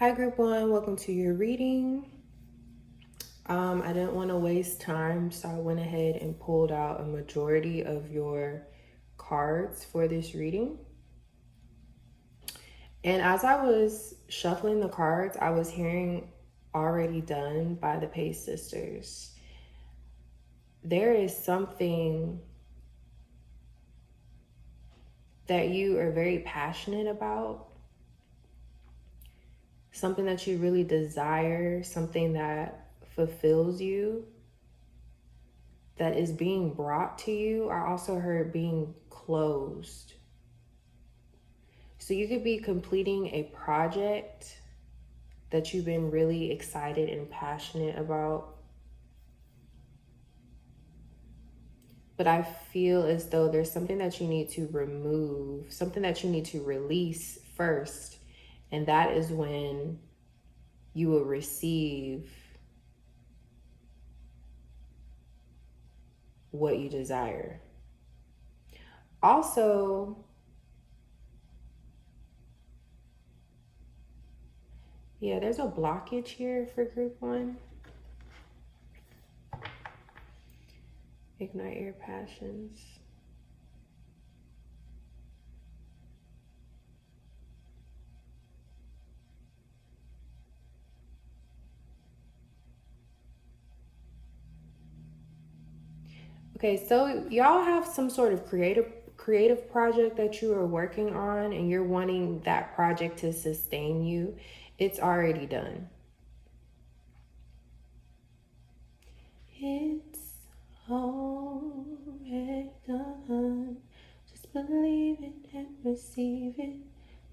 Hi group one, welcome to your reading. I didn't want to waste time, so I went ahead and pulled out a majority of your cards for this reading. And as I was shuffling the cards, I was hearing "already done" by the Pace Sisters. There is something that you are very passionate about, something that you really desire, something that fulfills you, that is being brought to you. I also heard being closed. So you could be completing a project that you've been really excited and passionate about. But I feel as though there's something that you need to remove, something that you need to release first. And that is when you will receive what you desire. Also, yeah, there's a blockage here for group one. Ignite your passions. Okay, so y'all have some sort of creative project that you are working on and you're wanting that project to sustain you. It's already done. It's already done. Just believe it and receive it.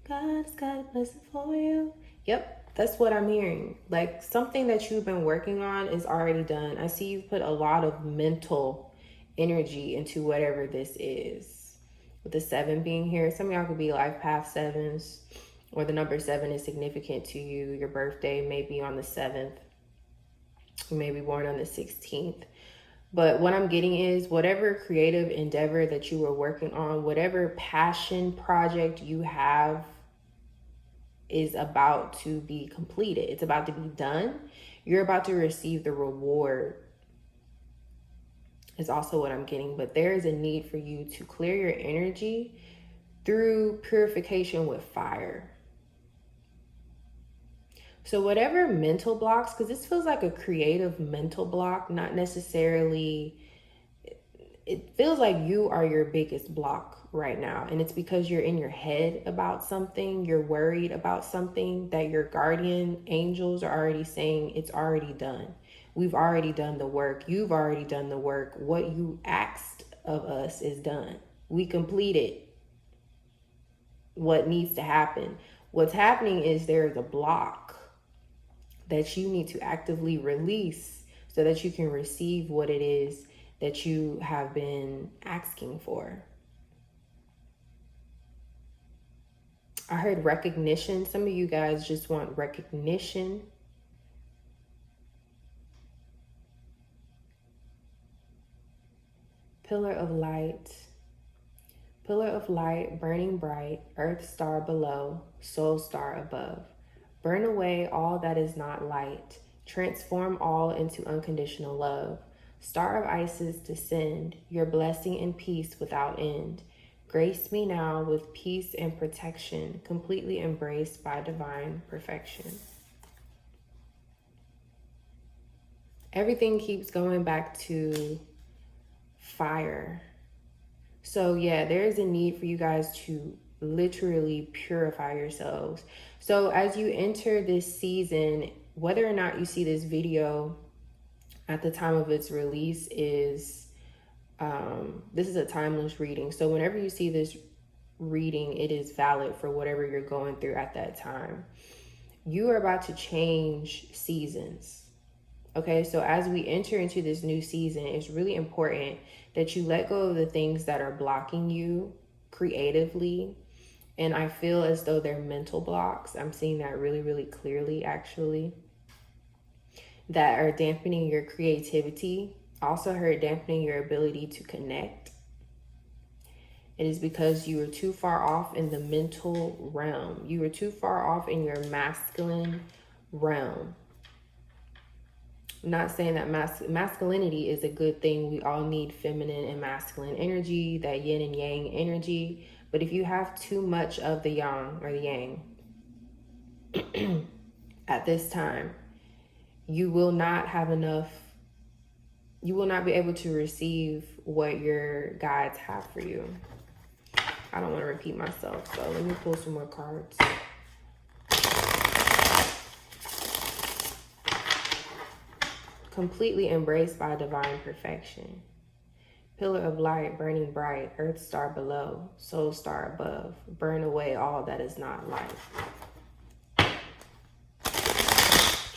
God's got a blessing for you. Yep, that's what I'm hearing. Like something that you've been working on is already done. I see you've put a lot of mental energy into whatever this is. With the 7 being here, some of y'all could be life path 7s, or the number 7 is significant to you. Your birthday may be on the 7th. You may be born on the 16th. But what I'm getting is whatever creative endeavor that you were working on, whatever passion project you have is about to be completed. It's about to be done. You're about to receive the reward is also what I'm getting. But there is a need for you to clear your energy through purification with fire. So whatever mental blocks, because this feels like a creative mental block, not necessarily, it feels like you are your biggest block right now. And it's because you're in your head about something, you're worried about something that your guardian angels are already saying it's already done. We've already done the work. You've already done the work. What you asked of us is done. We completed what needs to happen. What's happening is there's a block that you need to actively release so that you can receive what it is that you have been asking for. I heard recognition. Some of you guys just want recognition. Pillar of light. Pillar of light, burning bright, earth star below, soul star above. Burn away all that is not light. Transform all into unconditional love. Star of Isis, descend, your blessing and peace without end. Grace me now with peace and protection, completely embraced by divine perfection. Everything keeps going back to fire. So yeah, there is a need for you guys to literally purify yourselves. So as you enter this season, whether or not you see this video at the time of its release is, this is a timeless reading. So whenever you see this reading, it is valid for whatever you're going through at that time. You are about to change seasons. Okay, so as we enter into this new season, it's really important that you let go of the things that are blocking you creatively. And I feel as though they're mental blocks. I'm seeing that really, really clearly, actually, that are dampening your creativity. Also heard dampening your ability to connect. It is because you are too far off in the mental realm. You are too far off in your masculine realm. I'm not saying that masculinity is a good thing. We all need feminine and masculine energy, that yin and yang energy. But if you have too much of the yang or the yang at this time, you will not have enough. You will not be able to receive what your guides have for you. I don't want to repeat myself, so let me pull some more cards. Completely embraced by divine perfection. Pillar of light, burning bright, earth star below, soul star above. Burn away all that is not light.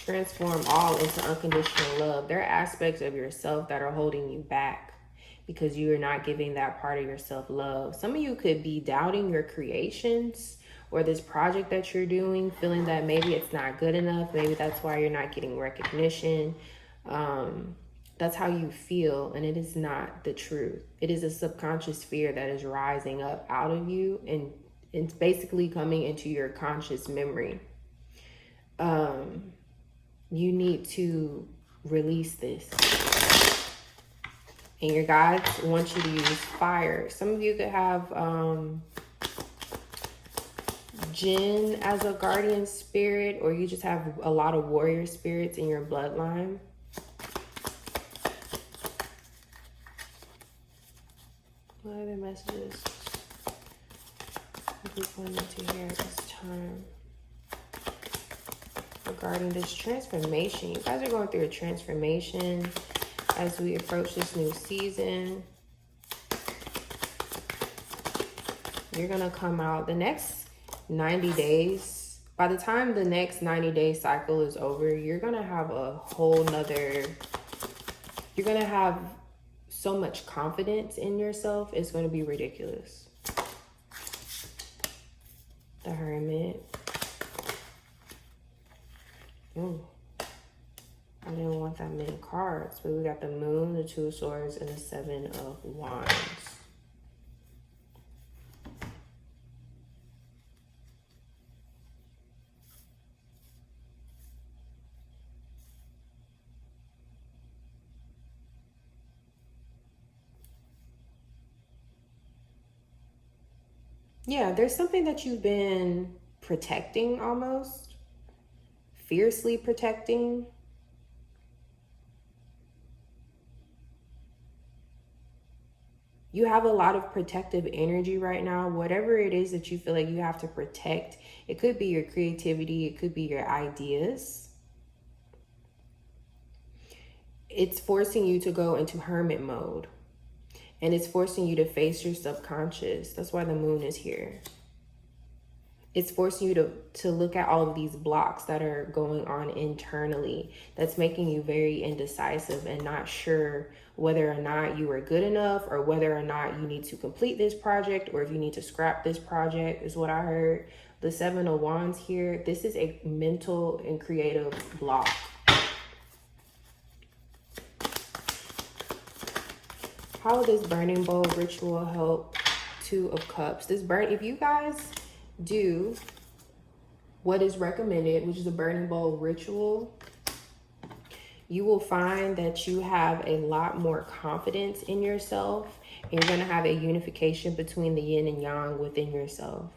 Transform all into unconditional love. There are aspects of yourself that are holding you back because you are not giving that part of yourself love. Some of you could be doubting your creations or this project that you're doing, feeling that maybe it's not good enough. Maybe that's why you're not getting recognition. That's how you feel, and it is not the truth. It is a subconscious fear that is rising up out of you, and it's basically coming into your conscious memory. You need to release this. And your guides want you to use fire. Some of you could have Jinn as a guardian spirit, or you just have a lot of warrior spirits in your bloodline. What other messages are we going to hear at this time regarding this transformation? You guys are going through a transformation as we approach this new season. You're going to come out the next 90 days. By the time the next 90-day cycle is over, you're going to have a whole nother, you're going to have so much confidence in yourself, it's going to be ridiculous. The Hermit. Ooh. I didn't want that many cards, but we got the Moon, the Two of Swords, and the Seven of Wands. Yeah, there's something that you've been protecting almost, fiercely protecting. You have a lot of protective energy right now. Whatever it is that you feel like you have to protect, it could be your creativity, it could be your ideas. It's forcing you to go into hermit mode. And it's forcing you to face your subconscious. That's why the Moon is here. It's forcing you to look at all of these blocks that are going on internally. That's making you very indecisive and not sure whether or not you are good enough, or whether or not you need to complete this project, or if you need to scrap this project, is what I heard. The Seven of Wands here. This is a mental and creative block. How will this burning bowl ritual help? Two of Cups. If you guys do what is recommended, which is a burning bowl ritual, you will find that you have a lot more confidence in yourself, and you're going to have a unification between the yin and yang within yourself.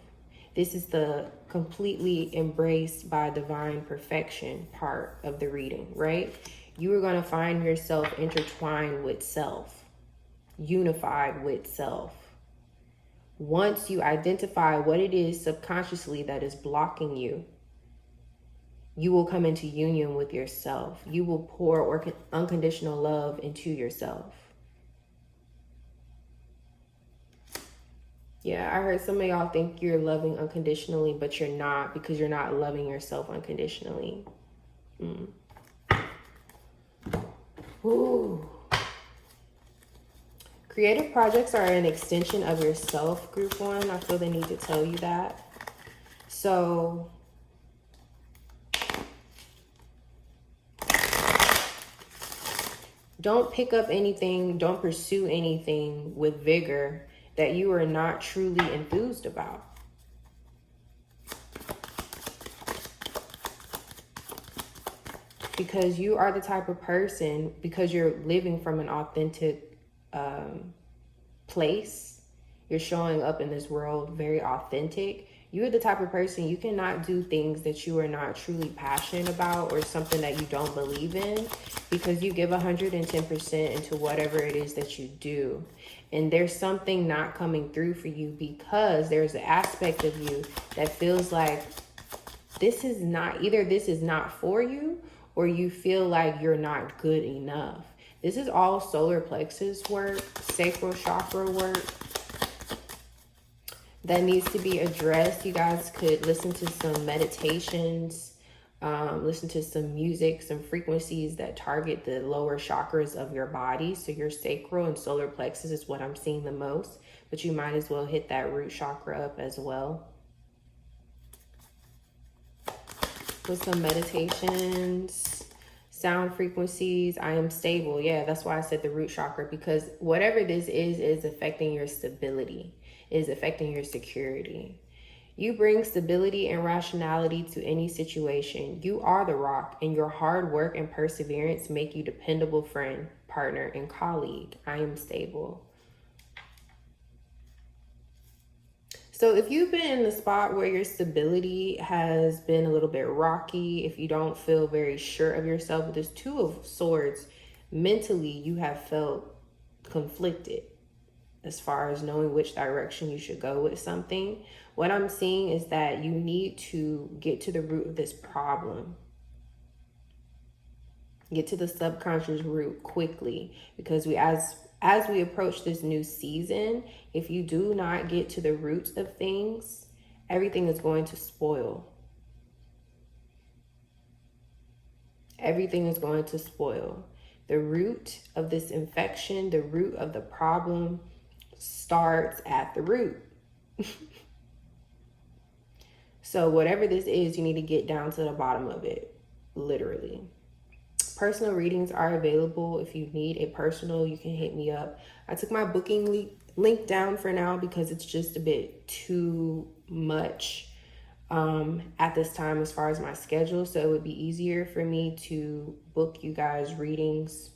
This is the completely embraced by divine perfection part of the reading, right? You are going to find yourself intertwined with self, unified with self. Once you identify what it is subconsciously that is blocking you, you will come into union with yourself. You will pour unconditional love into yourself. Yeah, I heard some of y'all think you're loving unconditionally, but you're not, because you're not loving yourself unconditionally. Ooh. Creative projects are an extension of yourself, group one. I feel the need to tell you that. So don't pick up anything, don't pursue anything with vigor that you are not truly enthused about. Because you are the type of person, because you're living from an authentic place, you're showing up in this world very authentic. You're the type of person, you cannot do things that you are not truly passionate about or something that you don't believe in, because you give 110% into whatever it is that you do. And there's something not coming through for you because there's an aspect of you that feels like this is not, either this is not for you, or you feel like you're not good enough. This is all solar plexus work, sacral chakra work that needs to be addressed. You guys could listen to some meditations, listen to some music, some frequencies that target the lower chakras of your body. So your sacral and solar plexus is what I'm seeing the most, but you might as well hit that root chakra up as well. With some meditations, sound frequencies. I am stable. Yeah, that's why I said the root chakra, because whatever this is affecting your stability, is affecting your security. You bring stability and rationality to any situation. You are the rock, and your hard work and perseverance make you dependable friend, partner, and colleague. I am stable. So if you've been in the spot where your stability has been a little bit rocky, if you don't feel very sure of yourself with this Two of Swords, mentally you have felt conflicted as far as knowing which direction you should go with something. What I'm seeing is that you need to get to the root of this problem. Get to the subconscious root quickly, because as we approach this new season, if you do not get to the roots of things, everything is going to spoil. Everything is going to spoil. The root of this infection, the root of the problem starts at the root. So whatever this is, you need to get down to the bottom of it, literally. Personal readings are available. If you need a personal, you can hit me up. I took my booking link down for now because it's just a bit too much at this time as far as my schedule. So it would be easier for me to book you guys readings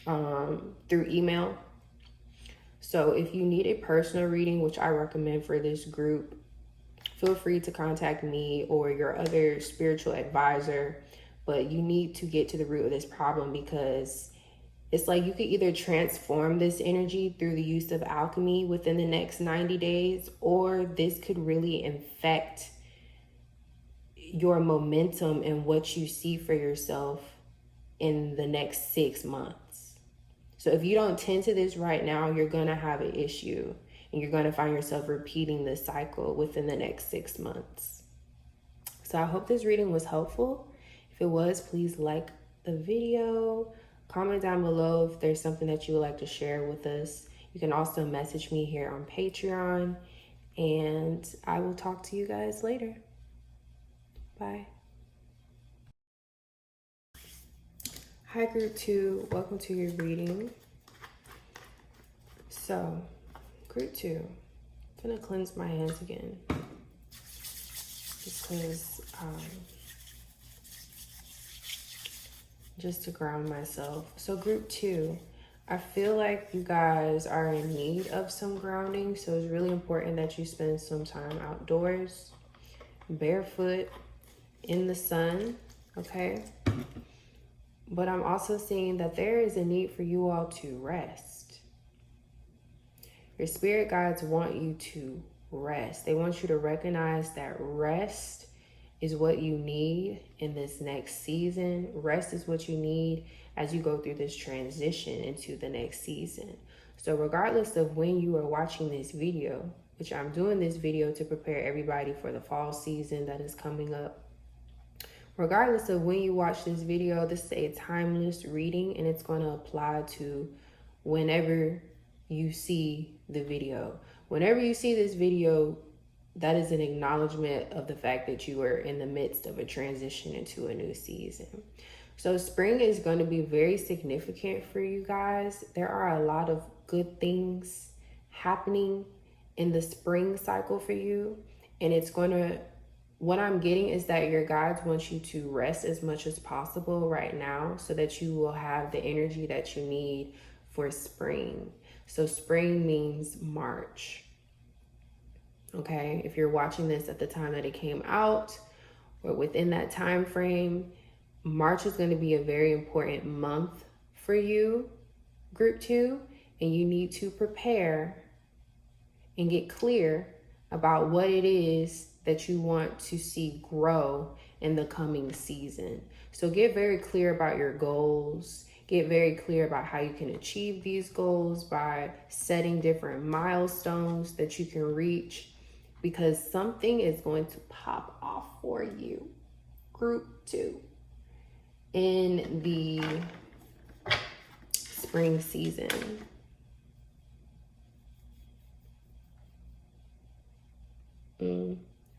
through email. So if you need a personal reading, which I recommend for this group, feel free to contact me or your other spiritual advisor. But you need to get to the root of this problem, because it's like you could either transform this energy through the use of alchemy within the next 90 days, or this could really infect your momentum and what you see for yourself in the next 6 months. So if you don't tend to this right now, you're going to have an issue, and you're going to find yourself repeating this cycle within the next 6 months. So I hope this reading was helpful. If it was, please like the video, comment down below if there's something that you would like to share with us. You can also message me here on Patreon, and I will talk to you guys later. Bye. Hi, Group 2. Welcome to your reading. So, Group 2, I'm going to cleanse my hands again, because just to ground myself. So Group 2, I feel like you guys are in need of some grounding. So it's really important that you spend some time outdoors, barefoot, in the sun, okay? But I'm also seeing that there is a need for you all to rest. Your spirit guides want you to rest. They want you to recognize that rest is what you need in this next season. Rest is what you need as you go through this transition into the next season. So regardless of when you are watching this video, which I'm doing this video to prepare everybody for the fall season that is coming up. Regardless of when you watch this video, this is a timeless reading, and it's going to apply to whenever you see the video. Whenever you see this video, that is an acknowledgement of the fact that you are in the midst of a transition into a new season. So spring is going to be very significant for you guys. There are a lot of good things happening in the spring cycle for you. And it's going to, what I'm getting is that your guides want you to rest as much as possible right now so that you will have the energy that you need for spring. So spring means March. Okay, if you're watching this at the time that it came out or within that time frame, March is going to be a very important month for you, group 2, and you need to prepare and get clear about what it is that you want to see grow in the coming season. So get very clear about your goals. Get very clear about how you can achieve these goals by setting different milestones that you can reach, because something is going to pop off for you, group 2, in the spring season.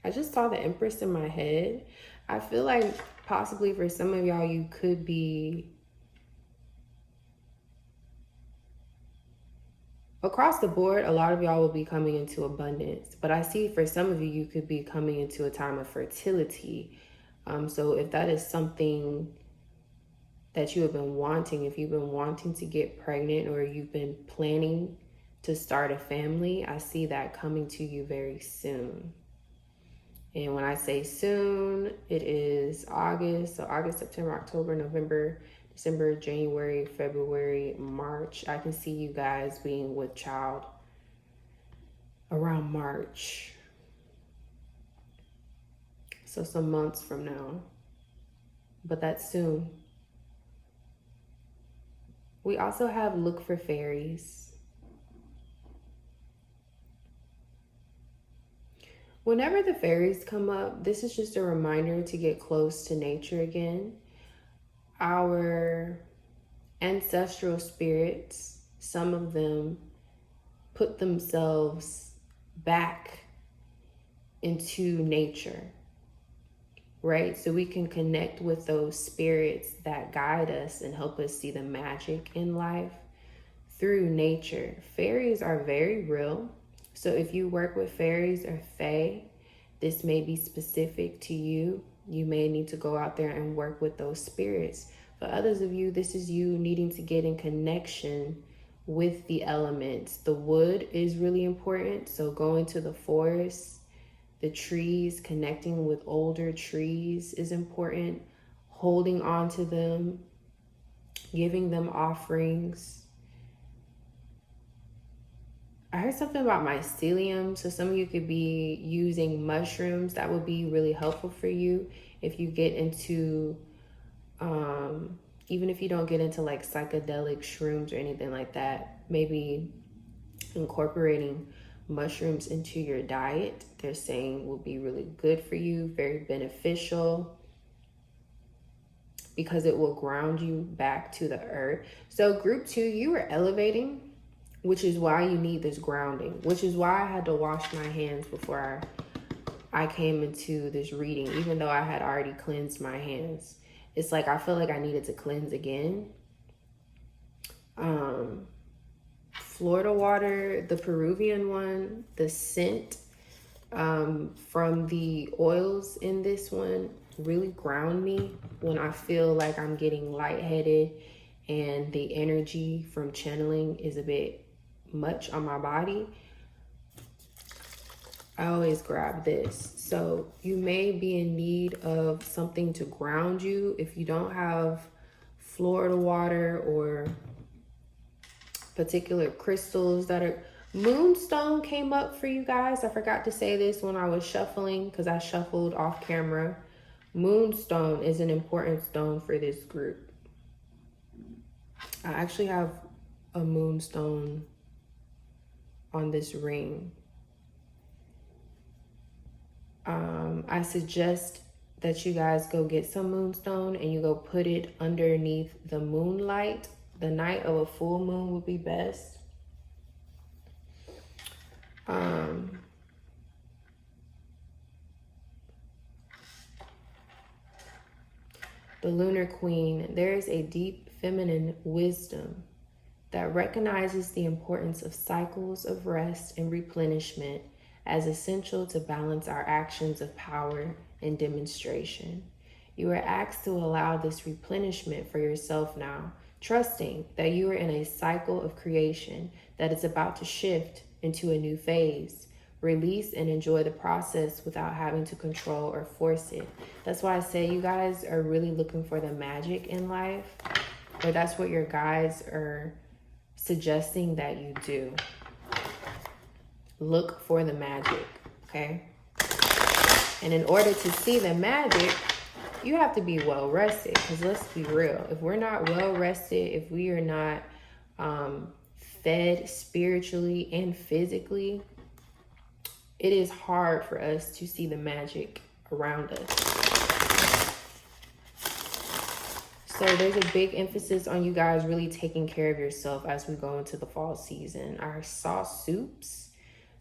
I just saw the Empress in my head. I feel like possibly for some of y'all, you could be across the board. A lot of y'all will be coming into abundance, but I see for some of you, you could be coming into a time of fertility. So if that is something that you have been wanting, if you've been wanting to get pregnant or you've been planning to start a family, I see that coming to you very soon. And when I say soon, it is August. So August, September, October, November, December, January, February, March. I can see you guys being with child around March. So some months from now. But that's soon. We also have look for fairies. Whenever the fairies come up, this is just a reminder to get close to nature again. Our ancestral spirits, some of them put themselves back into nature, right? So we can connect with those spirits that guide us and help us see the magic in life through nature. Fairies are very real. So if you work with fairies or fae, this may be specific to you. You may need to go out there and work with those spirits. For others of you, this is you needing to get in connection with the elements. The wood is really important. So going to the forest, the trees, connecting with older trees is important. Holding on to them, giving them offerings. I heard something about mycelium. So some of you could be using mushrooms. That would be really helpful for you if you get into, even if you don't get into like psychedelic shrooms or anything like that, maybe incorporating mushrooms into your diet, they're saying will be really good for you, very beneficial, because it will ground you back to the earth. So group 2, you were elevating, which is why you need this grounding, which is why I had to wash my hands before I came into this reading, even though I had already cleansed my hands. It's like I feel like I needed to cleanse again. Florida water, the Peruvian one, the scent from the oils in this one really ground me when I feel like I'm getting lightheaded and the energy from channeling is a bit much on my body. I always grab this. So you may be in need of something to ground you. If you don't have Florida water or particular crystals that are, moonstone came up for you guys. I forgot to say this when I was shuffling because I shuffled off camera. Moonstone is an important stone for this group. I actually have a moonstone on this ring. I suggest that you guys go get some moonstone and you go put it underneath the moonlight. The night of a full moon would be best. The Lunar Queen, there is a deep feminine wisdom that recognizes the importance of cycles of rest and replenishment as essential to balance our actions of power and demonstration. You are asked to allow this replenishment for yourself now, trusting that you are in a cycle of creation that is about to shift into a new phase. Release and enjoy the process without having to control or force it. That's why I say you guys are really looking for the magic in life, or that's what your guides are suggesting that you do. Look for the magic, okay? And in order to see the magic, you have to be well rested, because let's be real. If we're not well rested, if we are not fed spiritually and physically, it is hard for us to see the magic around us. So there's a big emphasis on you guys really taking care of yourself as we go into the fall season. I saw soups.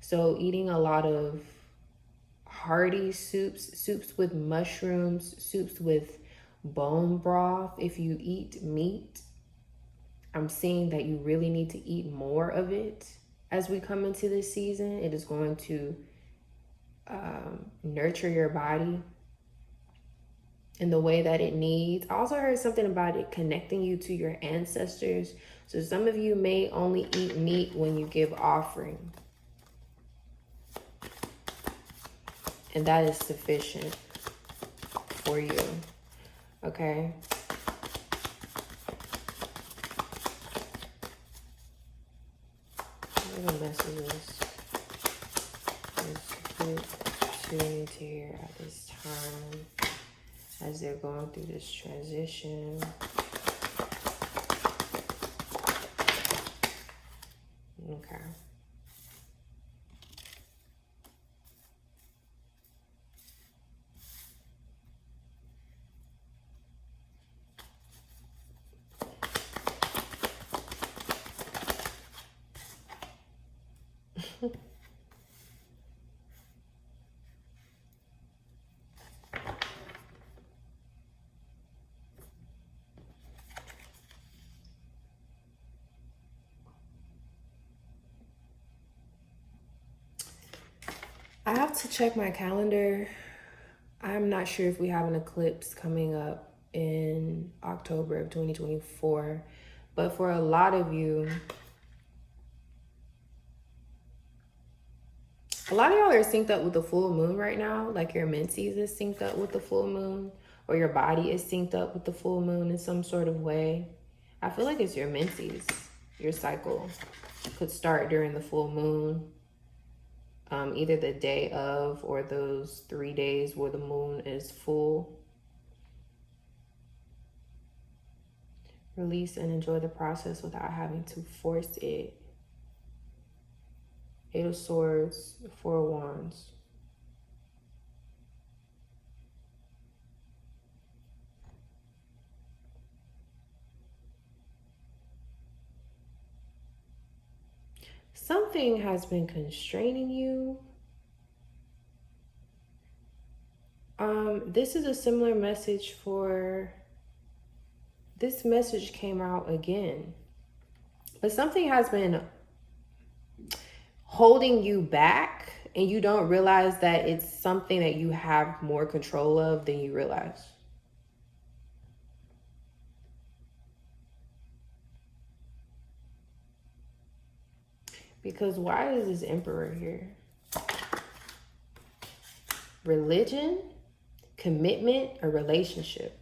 So eating a lot of hearty soups, soups with mushrooms, soups with bone broth. If you eat meat, I'm seeing that you really need to eat more of it as we come into this season. It is going to nurture your body in the way that it needs. I also heard something about it connecting you to your ancestors. So some of you may only eat meat when you give offering, and that is sufficient for you, okay? What are the messages? You need to hear at this time as they're going through this transition. Okay. I have to check my calendar. I'm not sure if we have an eclipse coming up in October of 2024, but for a lot of you, a lot of y'all are synced up with the full moon right now. Like your menses is synced up with the full moon, or your body is synced up with the full moon in some sort of way. I feel like it's your menses. Your cycle could start during the full moon. Either the day of or those 3 days where the moon is full. Release and enjoy the process without having to force it. 8 of Swords, 4 of Wands. Something has been constraining you. This is a similar message for, this message came out again. But something has been holding you back, and you don't realize that it's something that you have more control of than you realize. Because why is this Emperor here? Religion, commitment, or relationship.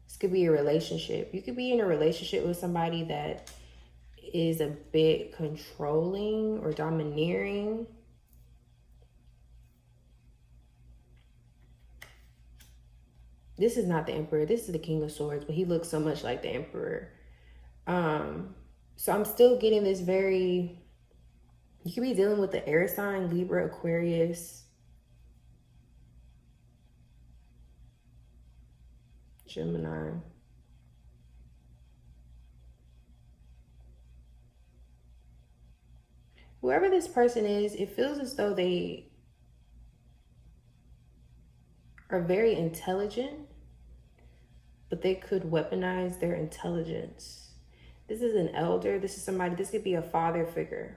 This could be a relationship. You could be in a relationship with somebody that is a bit controlling or domineering. This is not the Emperor. This is the King of Swords, but he looks so much like the Emperor. So I'm still getting this very, you could be dealing with the air sign, Libra, Aquarius, Gemini. Whoever this person is, it feels as though they are very intelligent, but they could weaponize their intelligence. This is an elder. This is somebody, this could be a father figure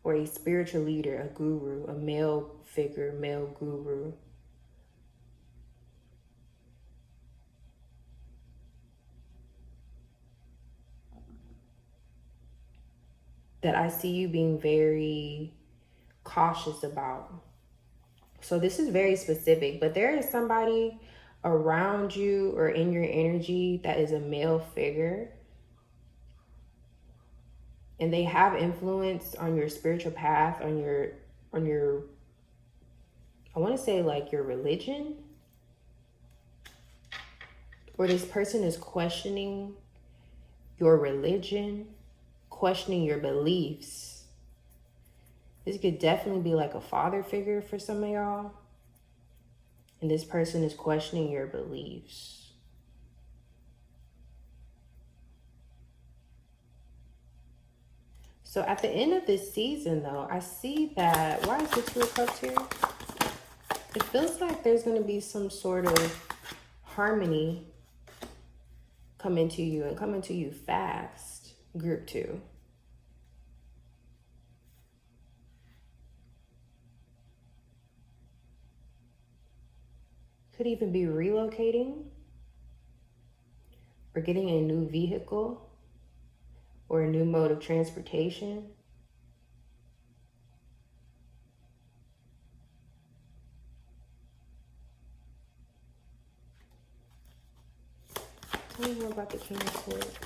or a spiritual leader, a guru, a male figure, male guru. That I see you being very cautious about. So this is very specific, but there is somebody around you or in your energy that is a male figure, and they have influence on your spiritual path, on your I want to say like your religion, or this person is questioning your religion, questioning your beliefs. This could definitely be like a father figure for some of y'all. And this person is questioning your beliefs. So at the end of this season, though, I see that, why is the Two of Cups here? It feels like there's going to be some sort of harmony coming to you, and coming to you fast, group 2. Could even be relocating or getting a new vehicle or a new mode of transportation. Tell me more about the King of Swords.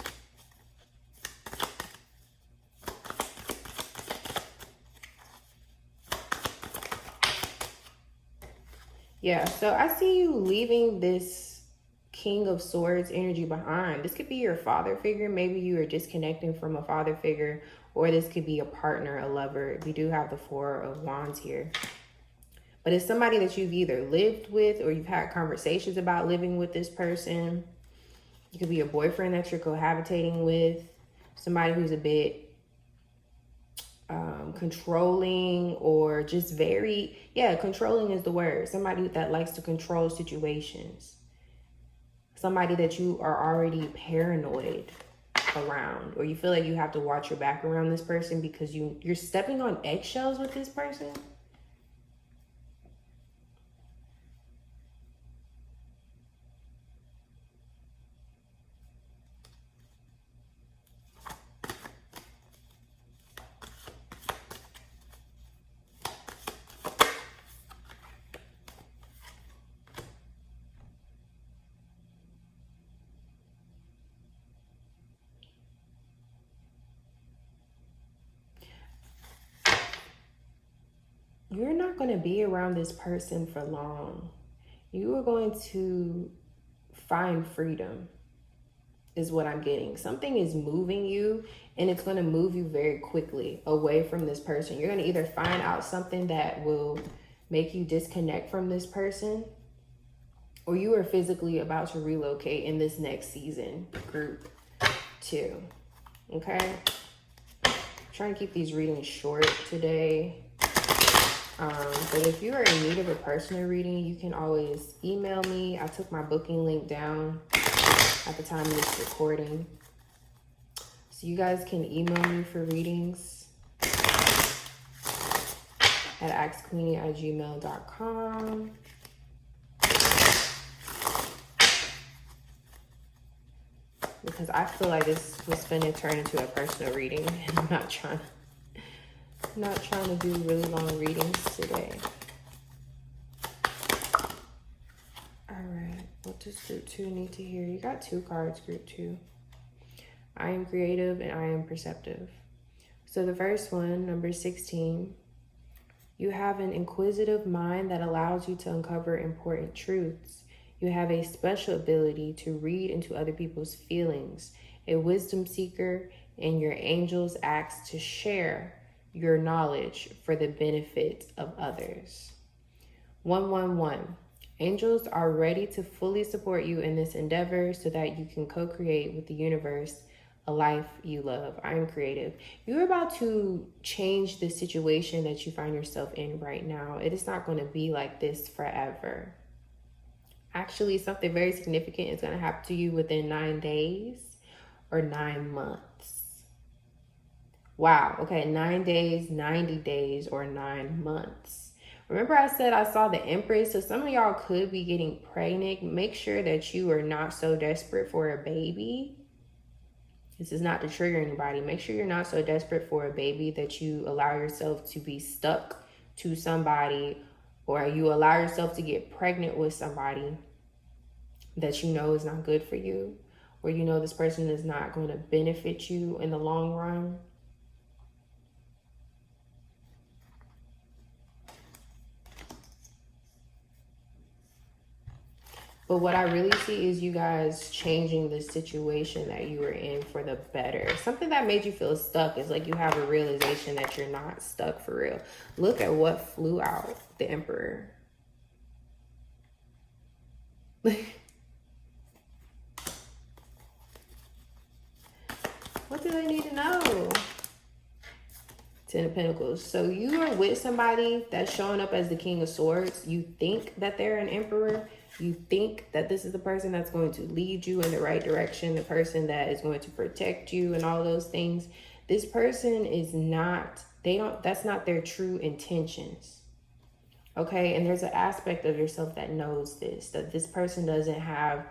Yeah, so I see you leaving this King of Swords energy behind. This could be your father figure. Maybe you are disconnecting from a father figure, or this could be a partner, a lover. We do have the Four of Wands here. But it's somebody that you've either lived with or you've had conversations about living with this person. It could be a boyfriend that you're cohabitating with, somebody who's a bit controlling, or just very, controlling is the word. Somebody that likes to control situations. Somebody that you are already paranoid around, or you feel like you have to watch your back around this person because you're stepping on eggshells with this person. You're not going to be around this person for long. You are going to find freedom, is what I'm getting. Something is moving you, and it's going to move you very quickly away from this person. You're going to either find out something that will make you disconnect from this person, or you are physically about to relocate in this next season, group 2. Okay? I'm trying to keep these readings short today. But if you are in need of a personal reading, you can always email me. I took my booking link down at the time of this recording. So you guys can email me for readings at askqueenie@gmail.com. Because I feel like this was finna turn into a personal reading, and I'm not trying to do really long readings today. All right, what does group 2 need to hear? You got 2 cards, group 2. I am creative and I am perceptive. So the first one, number 16, you have an inquisitive mind that allows you to uncover important truths. You have a special ability to read into other people's feelings, a wisdom seeker, and your angels ask to share your knowledge for the benefit of others. 111. Angels are ready to fully support you in this endeavor so that you can co-create with the universe a life you love. I am creative. You're about to change the situation that you find yourself in right now. It is not going to be like this forever. Actually, something very significant is going to happen to you within 9 days, or 9 months. Wow. Okay. 9 days, 90 days, or 9 months. Remember I said I saw the Empress? So some of y'all could be getting pregnant. Make sure that you are not so desperate for a baby. This is not to trigger anybody. Make sure you're not so desperate for a baby that you allow yourself to be stuck to somebody, or you allow yourself to get pregnant with somebody that you know is not good for you, or you know this person is not going to benefit you in the long run. But what I really see is you guys changing the situation that you were in for the better. Something that made you feel stuck is like you have a realization that you're not stuck for real. Look at what flew out, the Emperor. What do they need to know? Ten of Pentacles. So you are with somebody that's showing up as the King of Swords. You think that they're an Emperor. You think that this is the person that's going to lead you in the right direction, the person that is going to protect you and all those things. This person is not, that's not their true intentions. Okay, and there's an aspect of yourself that knows this, that this person doesn't have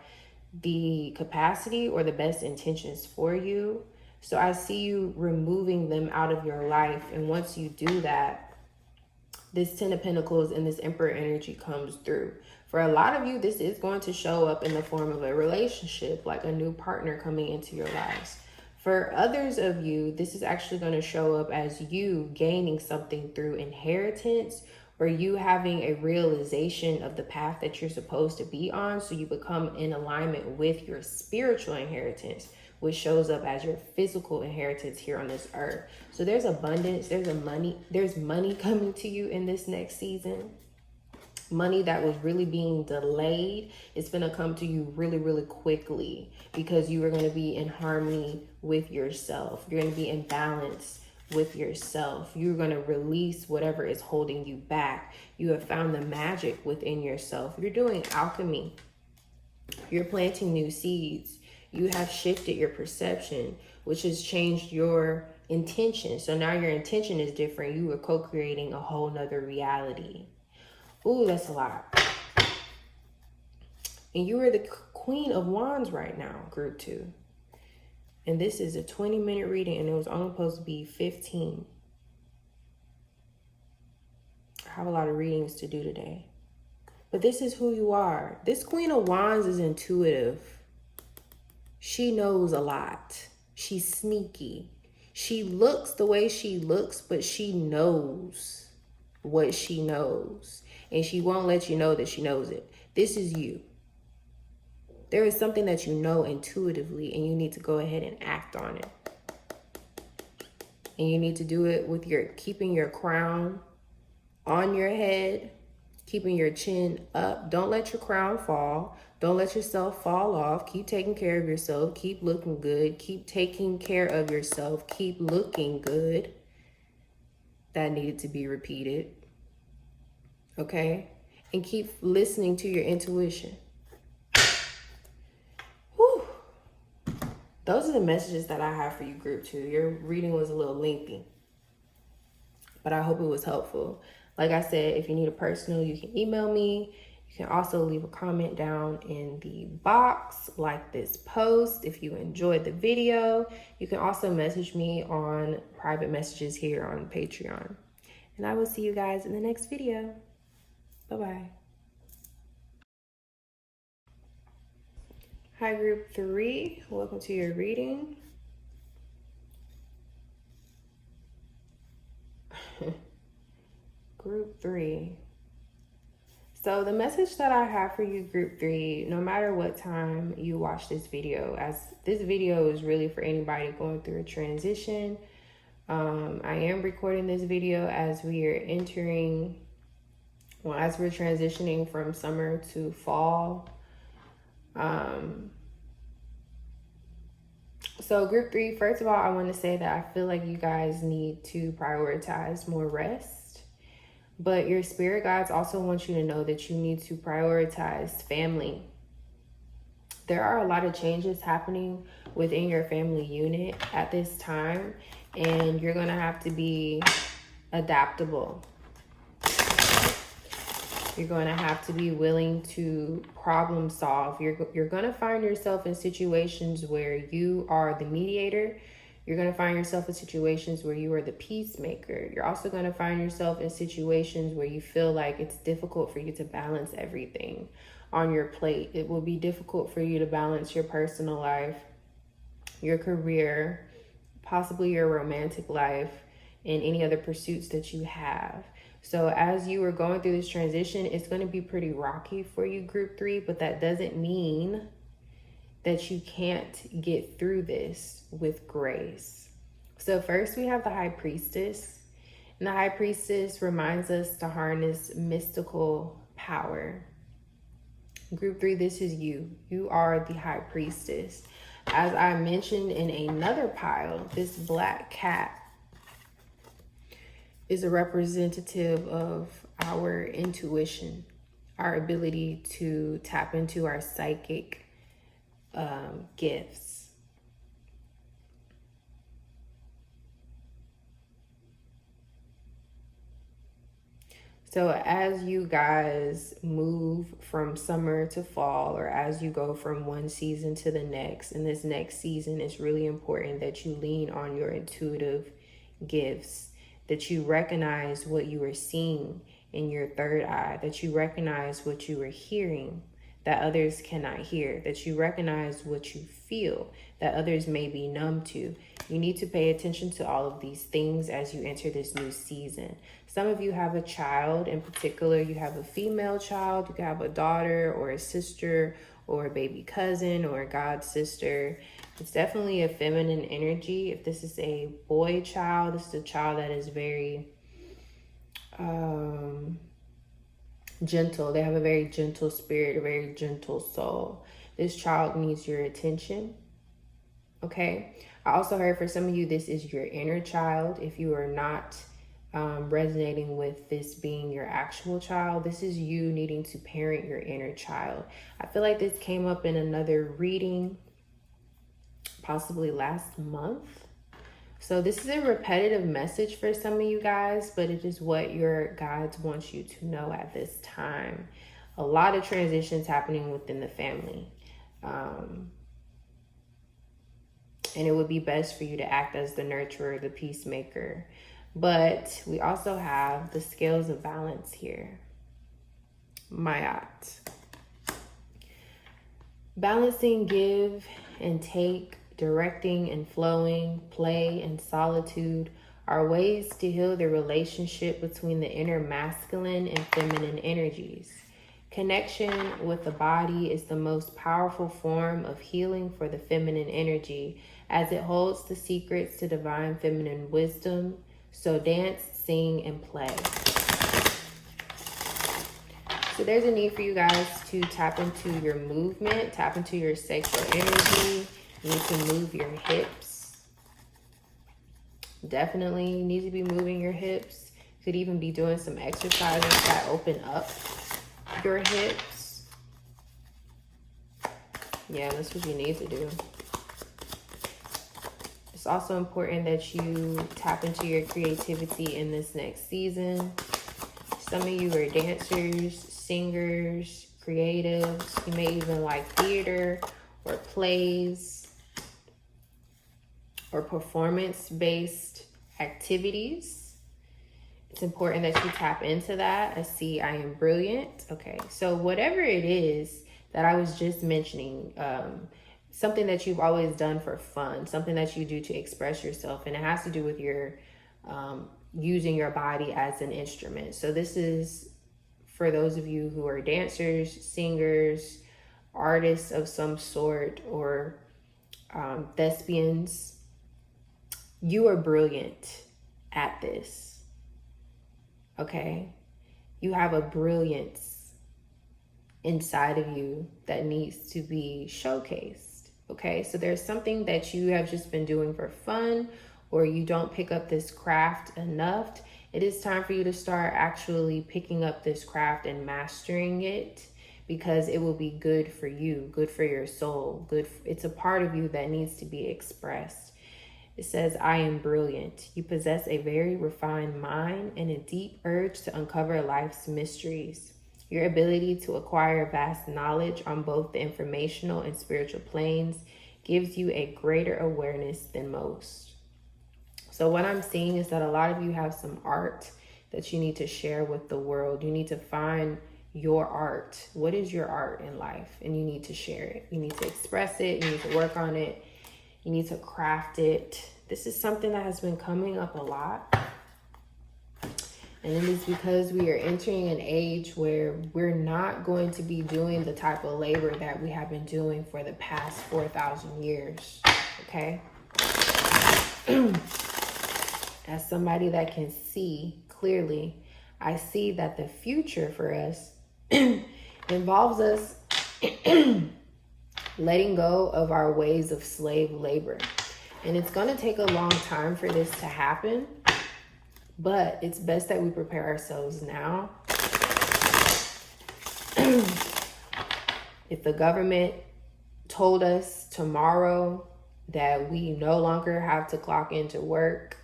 the capacity or the best intentions for you. So I see you removing them out of your life. And once you do that, this Ten of Pentacles and this Emperor energy comes through. For a lot of you, this is going to show up in the form of a relationship, like a new partner coming into your lives. For others of you, this is actually going to show up as you gaining something through inheritance, or you having a realization of the path that you're supposed to be on, so you become in alignment with your spiritual inheritance, which shows up as your physical inheritance here on this earth. So there's abundance, there's money coming to you in this next season. Money that was really being delayed, it's going to come to you really, really quickly, because you are going to be in harmony with yourself. You're going to be in balance with yourself. You're going to release whatever is holding you back. You have found the magic within yourself. You're doing alchemy. You're planting new seeds. You have shifted your perception, which has changed your intention. So now your intention is different. You are co-creating a whole nother reality. Ooh, that's a lot. And you are the Queen of Wands right now, group 2. And this is a 20-minute reading, and it was only supposed to be 15. I have a lot of readings to do today. But this is who you are. This Queen of Wands is intuitive. She knows a lot. She's sneaky. She looks the way she looks, but she knows what she knows. And she won't let you know that she knows it. This is you. There is something that you know intuitively, and you need to go ahead and act on it. And you need to do it with keeping your crown on your head, keeping your chin up. Don't let your crown fall. Don't let yourself fall off. Keep taking care of yourself. Keep looking good. Keep taking care of yourself. Keep looking good. That needed to be repeated. Okay? And keep listening to your intuition. Whew. Those are the messages that I have for you, group 2. Your reading was a little lengthy, but I hope it was helpful. Like I said, if you need a personal, you can email me. You can also leave a comment down in the box, like this post if you enjoyed the video. You can also message me on private messages here on Patreon. And I will see you guys in the next video. Bye-bye. Hi, group 3. Welcome to your reading. Group 3. So the message that I have for you, group 3, no matter what time you watch this video, as this video is really for anybody going through a transition. I am recording this video as we are as we're transitioning from summer to fall. So group 3, first of all, I want to say that I feel like you guys need to prioritize more rest. But your spirit guides also want you to know that you need to prioritize family. There are a lot of changes happening within your family unit at this time, and you're going to have to be adaptable. You're going to have to be willing to problem solve. You're going to find yourself in situations where you are the mediator. You're going to find yourself in situations where you are the peacemaker. You're also going to find yourself in situations where you feel like it's difficult for you to balance everything on your plate. It will be difficult for you to balance your personal life, your career, possibly your romantic life, and any other pursuits that you have. So as you are going through this transition, it's going to be pretty rocky for you, group 3, but that doesn't mean that you can't get through this with grace. So first we have the High Priestess. And the High Priestess reminds us to harness mystical power. Group 3, this is you. You are the High Priestess. As I mentioned in another pile, this black cat is a representative of our intuition, our ability to tap into our psychic gifts. So as you guys move from summer to fall, or as you go from one season to the next, in this next season, it's really important that you lean on your intuitive gifts, that you recognize what you are seeing in your third eye, that you recognize what you are hearing that others cannot hear, that you recognize what you feel that others may be numb to. You need to pay attention to all of these things as you enter this new season. Some of you have a child in particular. You have a female child. You can have a daughter or a sister or a baby cousin or a god sister. It's definitely a feminine energy. If this is a boy child, this is a child that is very gentle. They have a very gentle spirit, a very gentle soul. This child needs your attention. Okay. I also heard for some of you, this is your inner child. If you are not resonating with this being your actual child, this is you needing to parent your inner child. I feel like this came up in another reading, possibly last month. So this is a repetitive message for some of you guys, but it is what your guides want you to know at this time. A lot of transitions happening within the family. And it would be best for you to act as the nurturer, the peacemaker. But we also have the scales of balance here. Mayat. Balancing give and take, directing and flowing, play and solitude are ways to heal the relationship between the inner masculine and feminine energies. Connection with the body is the most powerful form of healing for the feminine energy, as it holds the secrets to divine feminine wisdom. So dance, sing, and play. So there's a need for you guys to tap into your movement, tap into your sacral energy. You need to move your hips. Definitely need to be moving your hips. Could even be doing some exercises that open up your hips. Yeah, that's what you need to do. It's also important that you tap into your creativity in this next season. Some of you are dancers, singers, creatives. You may even like theater or plays or performance-based activities. It's important that you tap into that. I see I am brilliant. Okay, so whatever it is that I was just mentioning, something that you've always done for fun, something that you do to express yourself, and it has to do with your using your body as an instrument. So this is for those of you who are dancers, singers, artists of some sort, or thespians. You are brilliant at this. Okay? You have a brilliance inside of you that needs to be showcased. Okay? So there's something that you have just been doing for fun, or you don't pick up this craft enough. It is time for you to start actually picking up this craft and mastering it, because it will be good for you, good for your soul, it's a part of you that needs to be expressed. It says, I am brilliant. You possess a very refined mind and a deep urge to uncover life's mysteries. Your ability to acquire vast knowledge on both the informational and spiritual planes gives you a greater awareness than most. So what I'm seeing is that a lot of you have some art that you need to share with the world. You need to find your art. What is your art in life? And you need to share it. You need to express it. You need to work on it. You need to craft it. This is something that has been coming up a lot. And it is because we are entering an age where we're not going to be doing the type of labor that we have been doing for the past 4,000 years. Okay? As somebody that can see clearly, I see that the future for us involves us letting go of our ways of slave labor. And it's going to take a long time for this to happen, but it's best that we prepare ourselves now. If the government told us tomorrow that we no longer have to clock into work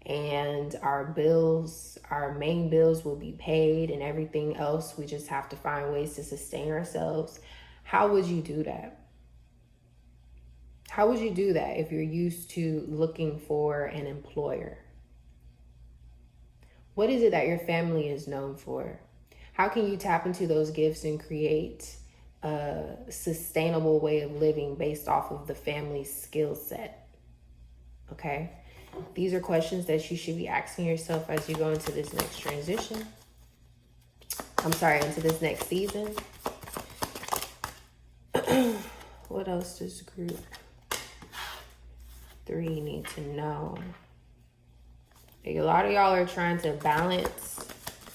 and our bills, our main bills will be paid and everything else, we just have to find ways to sustain ourselves, how would you do that? How would you do that if you're used to looking for an employer? What is it that your family is known for? How can you tap into those gifts and create a sustainable way of living based off of the family's skill set? Okay? These are questions that you should be asking yourself as you go into this next transition. Into this next season. What else does group 3 need to know? A lot of y'all are trying to balance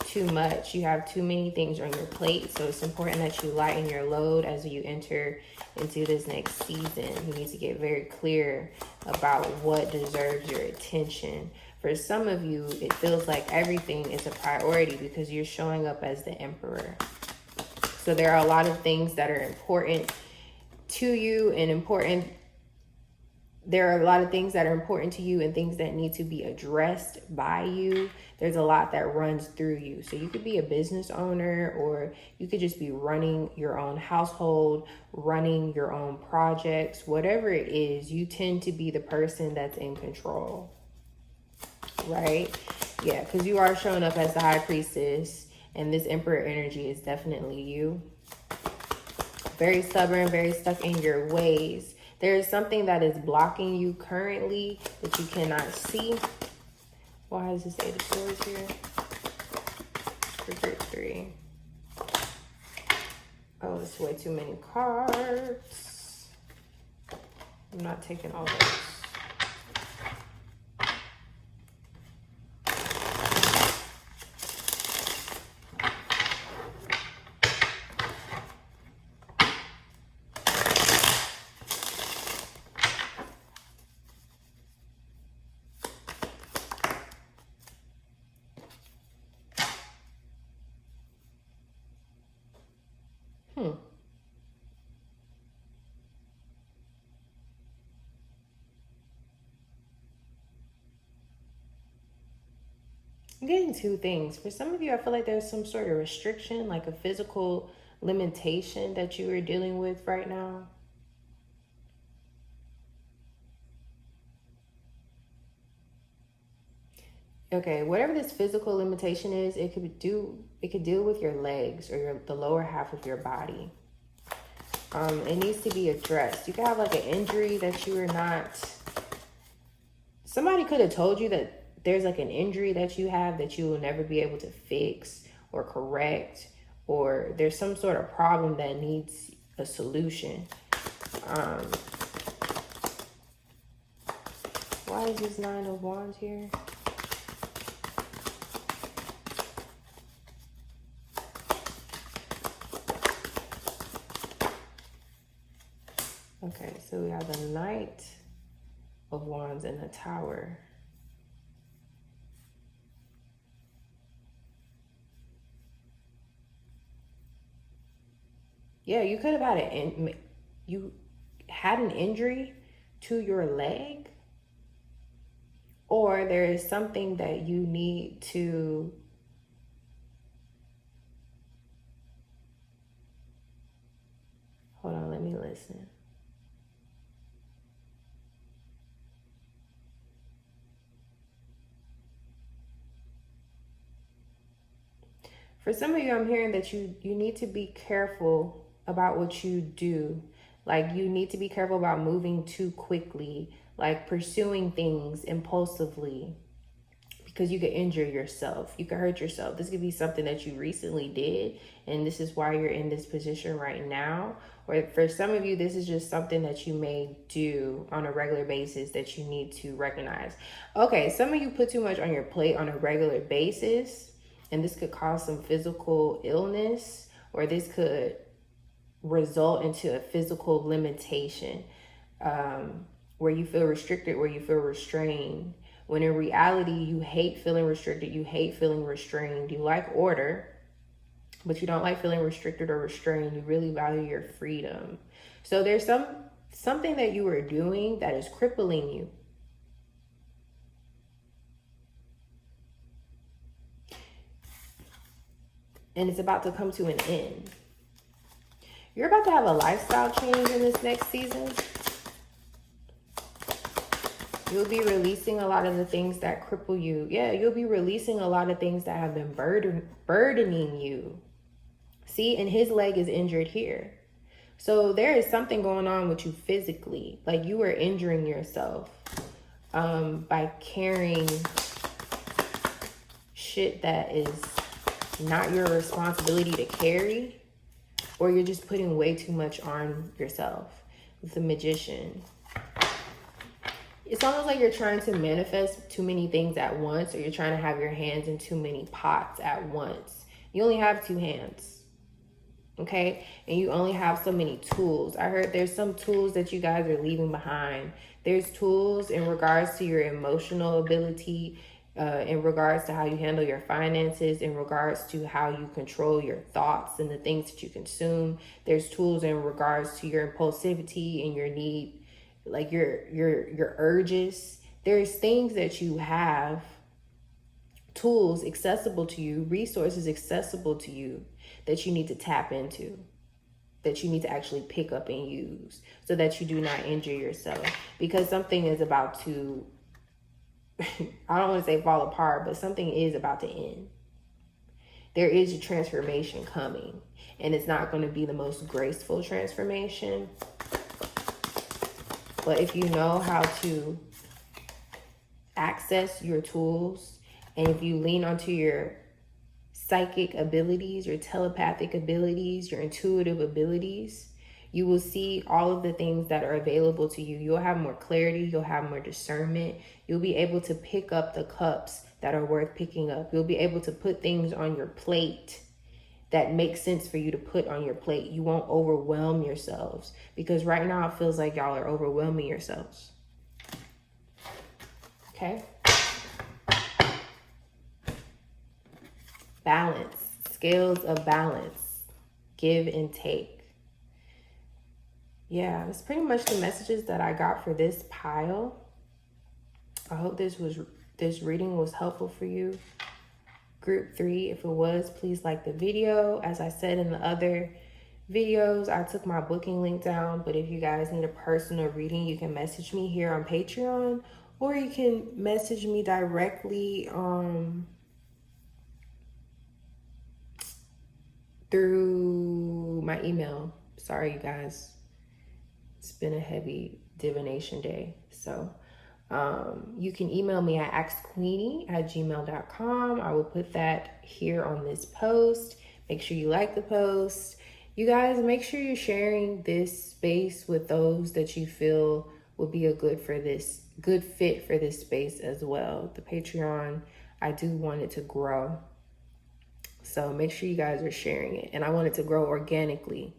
too much. You have too many things on your plate, so it's important that you lighten your load as you enter into this next season. You need to get very clear about what deserves your attention. For some of you, it feels like everything is a priority because you're showing up as the emperor. So there are a lot of things that are important to you and there are a lot of things that are important to you and things that need to be addressed by you. There's a lot that runs through you. So you could be a business owner, or you could just be running your own household, running your own projects, whatever it is, you tend to be the person that's in control, right? Yeah, because you are showing up as the high priestess, and this emperor energy is definitely you. Very stubborn, very stuck in your ways. There is something that is blocking you currently that you cannot see. Why is this 8 of Swords here? For group 3. Oh, it's way too many cards. I'm not taking all those. I'm getting 2 things. For some of you, I feel like there's some sort of restriction, like a physical limitation that you are dealing with right now. Okay, whatever this physical limitation is, it could deal with your legs or the lower half of your body. It needs to be addressed. You could have like an injury that you are not. Somebody could have told you that there's like an injury that you have that you will never be able to fix or correct, or there's some sort of problem that needs a solution. Why is this 9 of Wands here? Okay, so we have the Knight of Wands and the Tower. Yeah, you could have had you had an injury to your leg, or there is something that you need to hold on, let me listen. For some of you, I'm hearing that you need to be careful about what you do. Like, you need to be careful about moving too quickly, like pursuing things impulsively, because you could injure yourself. You could hurt yourself. This could be something that you recently did, and this is why you're in this position right now. Or for some of you, this is just something that you may do on a regular basis that you need to recognize. Okay, some of you put too much on your plate on a regular basis, and this could cause some physical illness, or this could result into a physical limitation, where you feel restricted, where you feel restrained. When in reality, you hate feeling restricted, you hate feeling restrained. You like order, but you don't like feeling restricted or restrained. You really value your freedom. So there's something that you are doing that is crippling you. And it's about to come to an end. You're about to have a lifestyle change in this next season. You'll be releasing a lot of the things that cripple you. Yeah, you'll be releasing a lot of things that have been burdening you. See, and his leg is injured here. So there is something going on with you physically. Like, you are injuring yourself by carrying shit that is not your responsibility to carry, or you're just putting way too much on yourself. With the Magician, it's almost like you're trying to manifest too many things at once, or you're trying to have your hands in too many pots at once. You only have two hands, okay? And you only have so many tools. I heard there's some tools that you guys are leaving behind. There's tools in regards to your emotional ability, in regards to how you handle your finances, in regards to how you control your thoughts and the things that you consume. There's tools in regards to your impulsivity and your need, like your urges. There's things that you have, tools accessible to you, resources accessible to you, that you need to tap into, that you need to actually pick up and use, so that you do not injure yourself. Because something is about to, I don't want to say fall apart, but something is about to end. There is a transformation coming, and it's not going to be the most graceful transformation. But if you know how to access your tools, and if you lean onto your psychic abilities, your telepathic abilities, your intuitive abilities, you will see all of the things that are available to you. You'll have more clarity. You'll have more discernment. You'll be able to pick up the cups that are worth picking up. You'll be able to put things on your plate that makes sense for you to put on your plate. You won't overwhelm yourselves, because right now it feels like y'all are overwhelming yourselves. Okay? Balance. Scales of balance. Give and take. Yeah, that's pretty much the messages that I got for this pile. I hope this reading was helpful for you. Group 3, if it was, please like the video. As I said in the other videos, I took my booking link down, but if you guys need a personal reading, you can message me here on Patreon, or you can message me directly through my email. Sorry, you guys. It's been a heavy divination day. So you can email me at axqueenie@gmail.com. I will put that here on this post. Make sure you like the post. You guys, make sure you're sharing this space with those that you feel will be a good fit for this space as well. The Patreon, I do want it to grow. So make sure you guys are sharing it. And I want it to grow organically.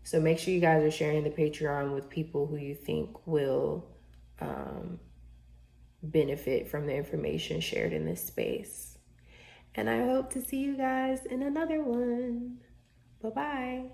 So make sure you guys are sharing the Patreon with people who you think will benefit from the information shared in this space. And I hope to see you guys in another one. Bye-bye.